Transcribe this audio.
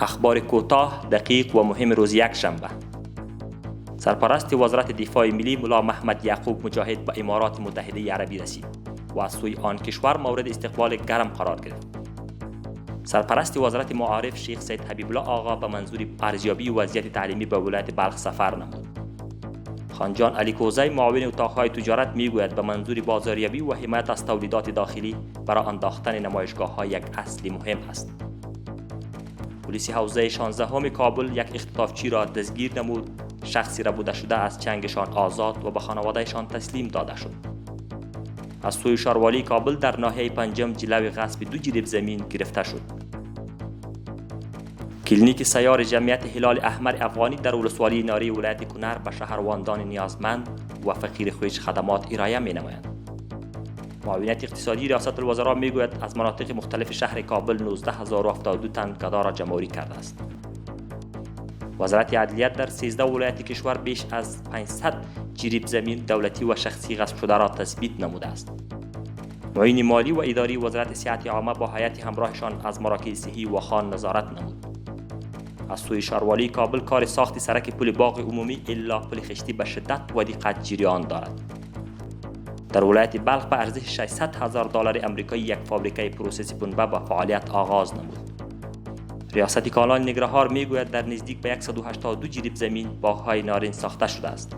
اخبار کوتاه، دقیق و مهم روز یکشنبه. سرپرست وزارت دفاع ملی ملا محمد یعقوب مجاهد به امارات متحده عربی رسید و از سوی آن کشور مورد استقبال گرم قرار گرفت. سرپرست وزارت معارف شیخ سید حبیب الله آقا به منظور ارزیابی وضعیت تعلیمی به ولایت بلخ سفر نمود. خانجان علی کوزی معاون اتاقهای تجارت میگوید به منظور بازاریابی و حمایت از تولیدات داخلی برای انداختن نمایشگاه‌ها یک اصل مهم است. پلیس حوزه 16 کابل یک اختطافچی را دستگیر نمود. شخصی ربوده شده از چنگشان آزاد و به خانوادهشان تسلیم داده شد. از سوی شاروالی کابل در ناحیه پنجم جلوی غصب 2 جریب زمین گرفته شد. کلینیک سیار جمعیت هلال احمر افغانی در ولسوالی ناری ولایت کنر به شهرواندان نیازمند و فقیر خویش خدمات ارائه می‌نمایند. معاونیت اقتصادی ریاست الوزراء میگوید از مناطق مختلف شهر کابل 19072 تن گدا را جمع‌آوری کرده است. وزارت عدلیه در 13 ولایت کشور بیش از 500 جریب زمین دولتی و شخصی غصب شده را تثبیت نموده است. معین مالی و اداری وزارت صحت عامه با هیئت همراهشان از مراکز صحی و خان نظارت نمود. از سوی شاروالی کابل کار ساخت سرک پل باغ عمومی الا پل خشتی به شدت و دقت جریان دارد. در ولایت بلخ به ارزش $600,000 آمریکایی یک فابریکه پروسس پنبه به فعالیت آغاز نمود. ریاست کانال نگرهار میگوید در نزدیک به 182 جریب زمین باغ‌های نارنج ساخته شده است.